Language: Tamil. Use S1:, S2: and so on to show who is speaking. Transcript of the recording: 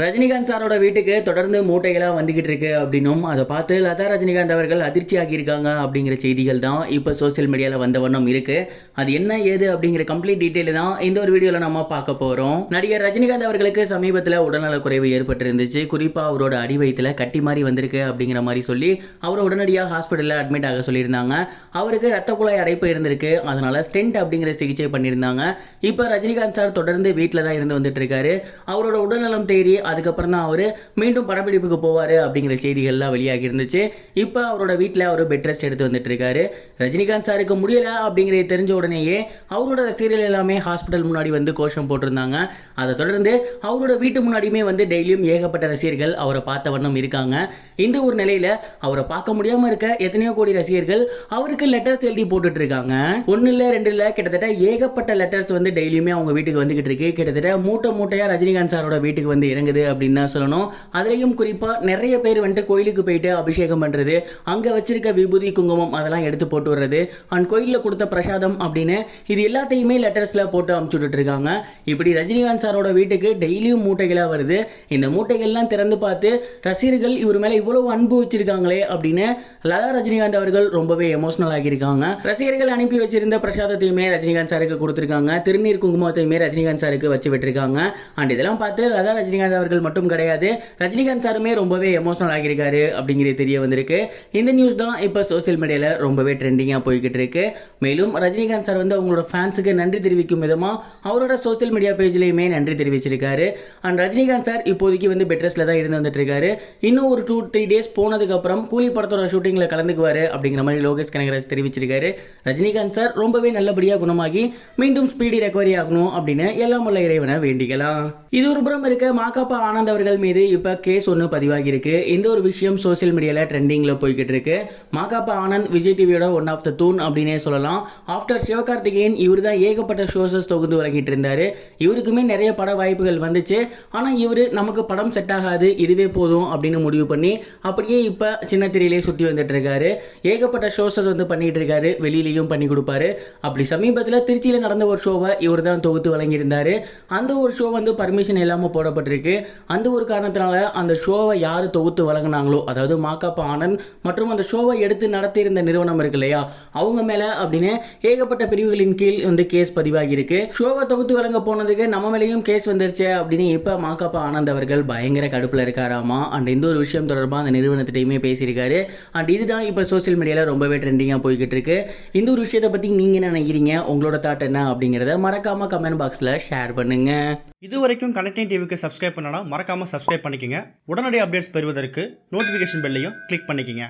S1: ரஜினிகாந்த் சாரோட வீட்டுக்கு தொடர்ந்து மூட்டைகளாக வந்துகிட்டு இருக்கு அப்படின்னும் அதை பார்த்து லதா ரஜினிகாந்த் அவர்கள் அதிர்ச்சி ஆகியிருக்காங்க அப்படிங்கிற செய்திகள் தான் இப்போ சோசியல் மீடியாவில் வந்த வண்ணம் இருக்கு. அது என்ன ஏது அப்படிங்கிற கம்ப்ளீட் டீட்டெயில் தான் இந்த ஒரு வீடியோவில் நம்ம பார்க்க போகிறோம். நடிகர் ரஜினிகாந்த் அவர்களுக்கு சமீபத்தில் உடல்நலக் குறைவு ஏற்பட்டிருந்துச்சு. குறிப்பாக அவரோட அடி வயிற்றில் கட்டி மாதிரி வந்திருக்கு அப்படிங்கிற மாதிரி சொல்லி அவரை உடனடியாக ஹாஸ்பிட்டலில் அட்மிட் ஆக சொல்லியிருந்தாங்க. அவருக்கு ரத்த குழாய் அடைப்பு இருந்திருக்கு. அதனால ஸ்டென்ட் அப்படிங்கிற சிகிச்சை பண்ணியிருந்தாங்க. இப்போ ரஜினிகாந்த் சார் தொடர்ந்து வீட்டில் தான் இருந்து வந்துட்டு இருக்காரு. அவரோட உடல்நலம் தேறி அதுக்கப்புறம் தான் அவர் மீண்டும் படப்பிடிப்புக்கு போவார் அப்படிங்கிற செய்திகள்லாம் வெளியாகி இருந்துச்சு. இப்போ அவரோட வீட்டில் அவர் பெட் ரெஸ்ட் எடுத்து வந்துட்டு இருக்காரு. ரஜினிகாந்த் சாருக்கு முடியல அப்படிங்கிறத தெரிஞ்ச உடனேயே அவரோட ரசிகர்கள் எல்லாமே ஹாஸ்பிட்டல் முன்னாடி வந்து கோஷம் போட்டிருந்தாங்க. அதை தொடர்ந்து அவரோட வீட்டு முன்னாடியுமே வந்து டெய்லியும் ஏகப்பட்ட ரசிகர்கள் அவரை பார்த்த வண்ணம் இருக்காங்க. இந்த ஒரு நிலையில அவரை பார்க்க முடியாம இருக்க எத்தனையோ கோடி ரசிகர்கள் அவருக்கு லெட்டர்ஸ் எழுதி போட்டுட்டு இருக்காங்க. ஒன்னு இல்ல ரெண்டு இல்ல, கிட்டத்தட்ட ஏகப்பட்ட லெட்டர்ஸ் வந்து டெய்லியுமே அவங்க வீட்டுக்கு வந்துகிட்டு இருக்கு. கிட்டத்தட்ட மூட்டையா ரஜினிகாந்த் சாரோட வீட்டுக்கு வந்து இறங்குது அப்படின்னு தான் சொல்லணும். அதுலயும் குறிப்பா நிறைய பேர் வந்துட்டு கோயிலுக்கு போயிட்டு அபிஷேகம் பண்றது, அங்க வச்சிருக்க விபூதி குங்குமம் அதெல்லாம் எடுத்து போட்டு வர்றது, அண்ட் கோயில்ல கொடுத்த பிரசாதம் அப்படின்னு இது எல்லாத்தையுமே லெட்டர்ஸ்ல போட்டு அனுப்பிச்சுட்டு இருக்காங்க. இப்படி ரஜினிகாந்த் சாரோட வீட்டுக்கு டெய்லியும் மூட்டைகளா வருது. இந்த மூட்டைகள்லாம் திறந்து பார்த்து ரசிகர்கள் இவர் மேல இவ்வளவு அன்பு வச்சிருக்காங்களே அப்படின்னு லதா ரஜினிகாந்த் அவர்கள் ரொம்பவே எமோஷனல் ஆகியிருக்காங்க. ரசிகர்கள் அனுப்பி வச்சிருந்த பிரசாதத்தையுமே ரஜினிகாந்த் சாருக்கு கொடுத்திருக்காங்க. திருநீர் குங்குமத்தையுமே ரஜினிகாந்த் சாருக்கு வச்சு விட்டுருக்காங்க. அண்ட் இதெல்லாம் பார்த்து லதா ரஜினிகாந்த் அவர்கள் மட்டும் கிடையாது, ரஜினிகாந்த் சாருமே ரொம்பவே எமோஷனல் ஆகியிருக்காரு அப்படிங்கிறது தெரிய வந்திருக்கு. இந்த நியூஸ் தான் இப்போ சோசியல் மீடியாவில் ரொம்பவே ட்ரெண்டிங்காக போய்கிட்டு இருக்கு. மேலும் ரஜினிகாந்த் சார் வந்து அவங்களோட ஃபேன்ஸுக்கு நன்றி தெரிவிக்கும் விதமாக அவரோட சோசியல் மீடியா பேஜ்லையுமே நன்றி தெரிவிச்சிருக்காரு. அண்ட் ரஜினிகாந்த் சார் இப்போதைக்கு வந்து பெட் ரெஸ்ட்ல தான் இருந்து வந்துட்டு இருக்காரு. இன்னும் ஒரு 2-3 டேஸ் போனதுக்கு அப்புறம் கூலி படத்தோட ஷூட்டிங்ல கலந்துக்குவாரு அப்படிங்கிற மாதிரி லோகேஷ் கனகராஜ் தெரிவிச்சிருக்காரு. ரஜினிகாந்த் சார் ரொம்பவே நல்லபடியாக குணமாகி மீண்டும் ஸ்பீடி ரெக்கவரி ஆகணும் அப்படின்னு எல்லாம் வல்ல இறைவனை வேண்டிக்கலாம். இது ஒரு புறம் இருக்க மாகாப்பா ஆனந்த் அவர்கள் மீது இப்போ கேஸ் ஒன்று பதிவாகி இருக்கு. இந்த ஒரு விஷயம் சோசியல் மீடியாவில் ட்ரெண்டிங்கில் போய்கிட்டு இருக்கு. மாகாப்பா ஆனந்த் விஜய் டிவியோட ஒன் ஆஃப் த தூண் அப்படின்னே சொல்லலாம். ஆஃப்டர் சிவகார்த்திகேயன் இவர் தான் ஏகப்பட்ட ஷோஸஸ் தொகுந்து வழங்கிட்டு இருந்தாரு. இவருக்குமே நிறைய பட வாய்ப்புகள் வந்துச்சு. ஆனால் இவர் நமக்கு படம் செட் ஆகாது, இதுவே போதும் அப்படின்னு முடிவு பண்ணி அப்படியே இப்போ சின்ன திரையிலே சுற்றி வந்துட்டு இருக்காரு. ஏகப்பட்ட ஷோஸஸ் வந்து பண்ணிட்டு இருக்காரு, வெளியிலையும் பண்ணி கொடுப்பாரு. அப்படி சமீபத்தில் திருச்சியில் நடந்த ஒரு ஷோவை இவர் தான் தொகுத்து வழங்கியிருந்தாரு. அந்த ஒரு ஷோ வந்து பர்மிஷன் இல்லாமல் போடப்பட்டிருக்கு. அந்த ஒரு காரணத்தினால அந்த ஷோவை யார் தொகுத்து வழங்கினாங்களோ, அதாவது மாகாப்பா ஆனந்த் மற்றும் அந்த ஷோவை எடுத்து நடத்தியிருந்த நிறுவனம் இருக்கு இல்லையா, அவங்க மேலே அப்படின்னு ஏகப்பட்ட பிரிவுகளின் கீழ் வந்து கேஸ் பதிவாகி இருக்கு. ஷோவை தொகுத்து வழங்க போனதுக்கு நம்ம மேலேயும் கேஸ் வந்துருச்சு அப்படின்னு இப்போ மாகாப்பா ஆனந்த் அவர்கள் பயங்கர கடுப்பில் இருக்காராமா. அண்ட் இந்த ஒரு விஷயம் தொடர்பாக அந்த நிறுவனத்திட்டையுமே பேசியிருக்காரு. அண்ட் இதுதான் இப்போ சோசியல் மீடியாவில் ரொம்பவே ட்ரெண்டிங்காக போய்கிட்டு இருக்கு. இந்த ஒரு விஷயத்தை பற்றி நீங்கள் என்ன நினைக்கிறீங்க, உங்களோட தாட் என்ன அப்படிங்கிறத மறக்காம கமெண்ட் பாக்ஸில் ஷேர் பண்ணுங்க.
S2: இது வரைக்கும் கனெக்டிங் டிவிக்கு சப்ஸ்கிரைப் பண்ணனா மறக்காம சப்ஸ்கிரைப் பண்ணிக்கங்க. உடனடி அப்டேட்ஸ் பெறுவதற்கு நோட்டிஃபிகேஷன் பெல்லையும் கிளிக் பண்ணிக்கங்க.